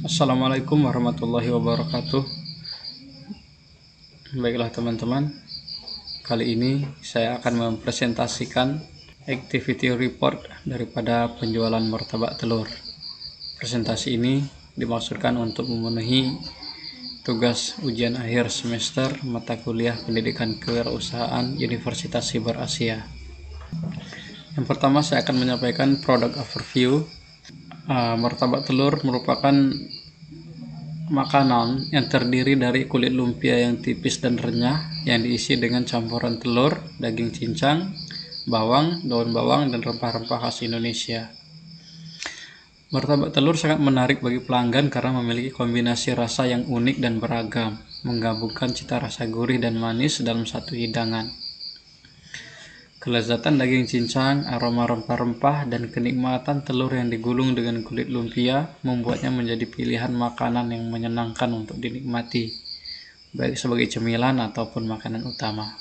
Assalamualaikum warahmatullahi wabarakatuh. Baiklah teman-teman, kali ini saya akan mempresentasikan activity report daripada penjualan martabak telur. Presentasi ini dimaksudkan untuk memenuhi tugas ujian akhir semester mata kuliah Pendidikan Kewirausahaan Universitas Siber Asia. Yang pertama saya akan menyampaikan product overview. Martabak telur merupakan makanan yang terdiri dari kulit lumpia yang tipis dan renyah yang diisi dengan campuran telur, daging cincang, bawang, daun bawang, dan rempah-rempah khas Indonesia. Martabak telur sangat menarik bagi pelanggan karena memiliki kombinasi rasa yang unik dan beragam, menggabungkan cita rasa gurih dan manis dalam satu hidangan. Kelezatan daging cincang, aroma rempah-rempah, dan kenikmatan telur yang digulung dengan kulit lumpia membuatnya menjadi pilihan makanan yang menyenangkan untuk dinikmati, baik sebagai cemilan ataupun makanan utama.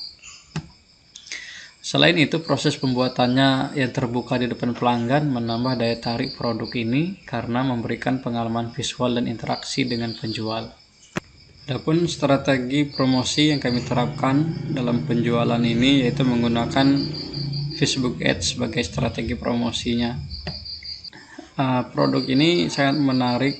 Selain itu, proses pembuatannya yang terbuka di depan pelanggan menambah daya tarik produk ini karena memberikan pengalaman visual dan interaksi dengan penjual. Adapun strategi promosi yang kami terapkan dalam penjualan ini yaitu menggunakan Facebook Ads sebagai strategi promosinya. Produk ini sangat menarik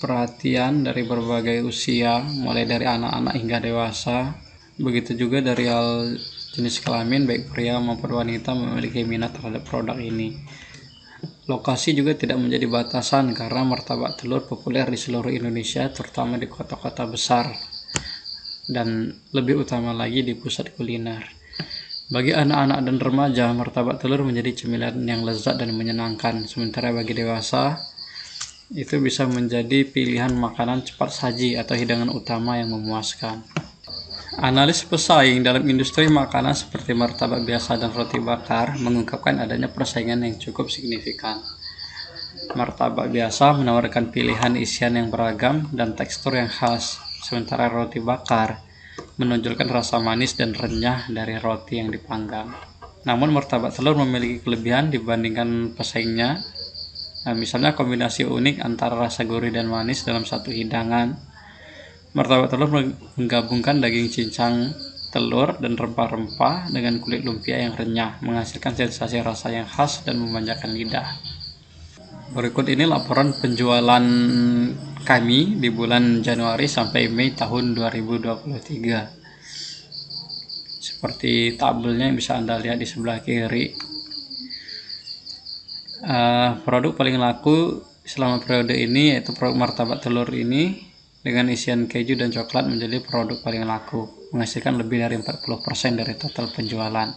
perhatian dari berbagai usia, mulai dari anak-anak hingga dewasa. Begitu juga dari hal jenis kelamin, baik pria maupun wanita memiliki minat terhadap produk ini. Lokasi juga tidak menjadi batasan karena martabak telur populer di seluruh Indonesia, terutama di kota-kota besar dan lebih utama lagi di pusat kuliner. Bagi anak-anak dan remaja, martabak telur menjadi cemilan yang lezat dan menyenangkan, sementara bagi dewasa itu bisa menjadi pilihan makanan cepat saji atau hidangan utama yang memuaskan. Analis pesaing dalam industri makanan seperti martabak biasa dan roti bakar mengungkapkan adanya persaingan yang cukup signifikan. Martabak biasa menawarkan pilihan isian yang beragam dan tekstur yang khas, sementara roti bakar menonjolkan rasa manis dan renyah dari roti yang dipanggang. Namun martabak telur memiliki kelebihan dibandingkan pesaingnya. Misalnya kombinasi unik antara rasa gurih dan manis dalam satu hidangan. Martabak telur menggabungkan daging cincang, telur, dan rempah-rempah dengan kulit lumpia yang renyah, menghasilkan sensasi rasa yang khas dan memanjakan lidah. Berikut ini laporan penjualan kami di bulan Januari sampai Mei tahun 2023. Seperti tabelnya yang bisa Anda lihat di sebelah kiri. Produk paling laku selama periode ini yaitu produk martabak telur ini dengan isian keju dan coklat menjadi produk paling laku, menghasilkan lebih dari 40% dari total penjualan.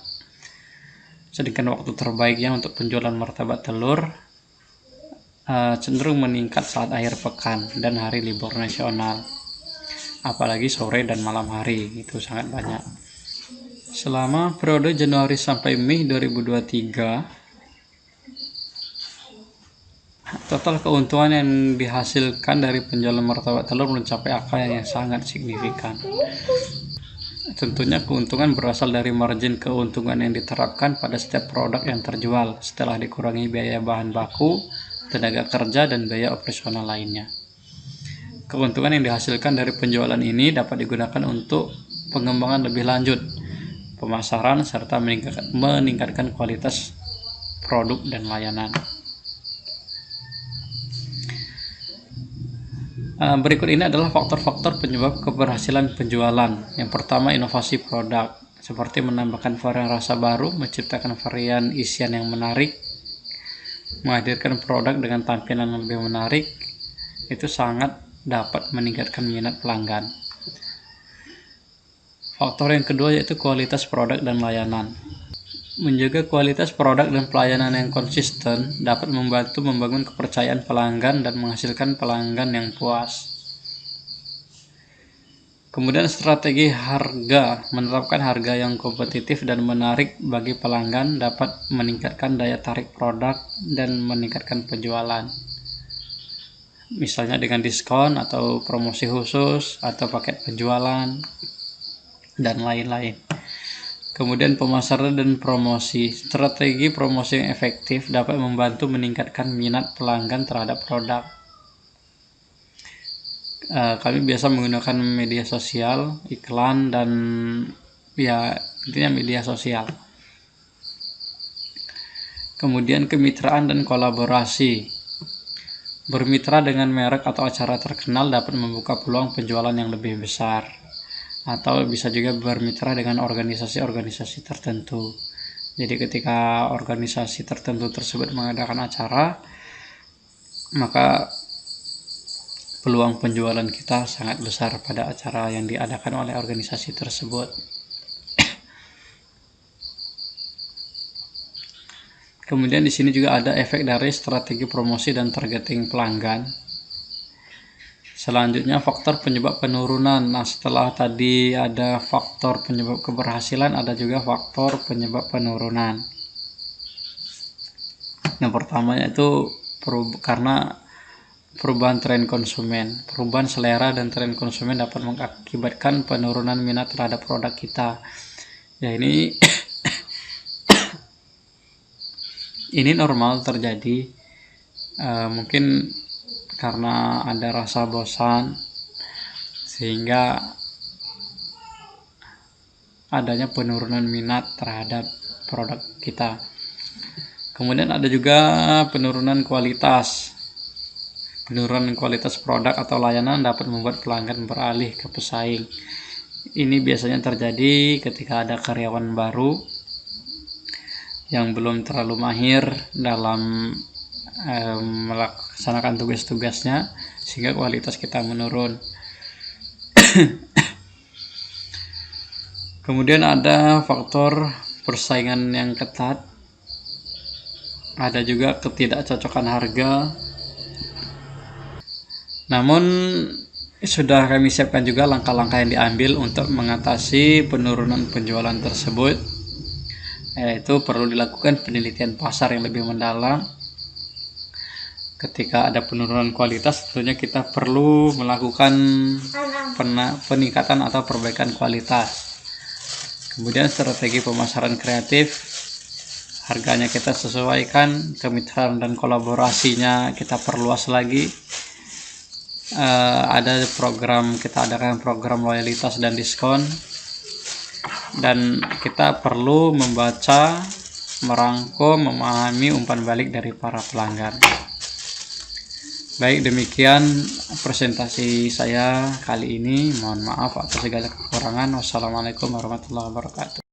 Sedangkan waktu terbaiknya untuk penjualan martabak telur cenderung meningkat saat akhir pekan dan hari libur nasional, apalagi sore dan malam hari, itu sangat banyak. Selama periode Januari sampai Mei 2023, total keuntungan yang dihasilkan dari penjualan martabak telur mencapai angka yang sangat signifikan. Tentunya keuntungan berasal dari margin keuntungan yang diterapkan pada setiap produk yang terjual setelah dikurangi biaya bahan baku, tenaga kerja, dan biaya operasional lainnya. Keuntungan yang dihasilkan dari penjualan ini dapat digunakan untuk pengembangan lebih lanjut, pemasaran, serta meningkatkan kualitas produk dan layanan. Berikut ini adalah faktor-faktor penyebab keberhasilan penjualan. Yang pertama, inovasi produk, seperti menambahkan varian rasa baru, menciptakan varian isian yang menarik, menghadirkan produk dengan tampilan yang lebih menarik, itu sangat dapat meningkatkan minat pelanggan. Faktor yang kedua yaitu kualitas produk dan layanan. Menjaga kualitas produk dan pelayanan yang konsisten dapat membantu membangun kepercayaan pelanggan dan menghasilkan pelanggan yang puas. Kemudian strategi harga, menerapkan harga yang kompetitif dan menarik bagi pelanggan dapat meningkatkan daya tarik produk dan meningkatkan penjualan. Misalnya dengan diskon atau promosi khusus atau paket penjualan dan lain-lain. Kemudian pemasaran dan promosi. Strategi promosi yang efektif dapat membantu meningkatkan minat pelanggan terhadap produk. Kami biasa menggunakan media sosial, iklan, dan ya intinya media sosial. Kemudian kemitraan dan kolaborasi. Bermitra dengan merek atau acara terkenal dapat membuka peluang penjualan yang lebih besar. Atau bisa juga bermitra dengan organisasi-organisasi tertentu. Jadi ketika organisasi tertentu tersebut mengadakan acara, maka peluang penjualan kita sangat besar pada acara yang diadakan oleh organisasi tersebut. Kemudian di sini juga ada efek dari strategi promosi dan targeting pelanggan. Selanjutnya faktor penyebab penurunan. Nah, setelah tadi ada faktor penyebab keberhasilan, ada juga faktor penyebab penurunan. Yang pertama yaitu karena perubahan tren konsumen. Perubahan selera dan tren konsumen dapat mengakibatkan penurunan minat terhadap produk kita. Ya, ini ini normal terjadi. Mungkin karena ada rasa bosan sehingga adanya penurunan minat terhadap produk kita. Kemudian ada juga penurunan kualitas. Penurunan kualitas produk atau layanan dapat membuat pelanggan beralih ke pesaing. Ini biasanya terjadi ketika ada karyawan baru yang belum terlalu mahir dalam melaksanakan tugas-tugasnya, sehingga kualitas kita menurun. Kemudian ada faktor persaingan yang ketat, ada juga ketidakcocokan harga. Namun sudah kami siapkan juga langkah-langkah yang diambil untuk mengatasi penurunan penjualan tersebut, yaitu perlu dilakukan penelitian pasar yang lebih mendalam. Ketika ada penurunan kualitas, tentunya kita perlu melakukan peningkatan atau perbaikan kualitas. Kemudian strategi pemasaran kreatif, harganya kita sesuaikan, kemitraan dan kolaborasinya kita perluas lagi. Ada program, kita adakan program loyalitas dan diskon, dan kita perlu membaca, merangkum, memahami umpan balik dari para pelanggan. Baik, demikian presentasi saya kali ini. Mohon maaf atas segala kekurangan. Wassalamualaikum warahmatullahi wabarakatuh.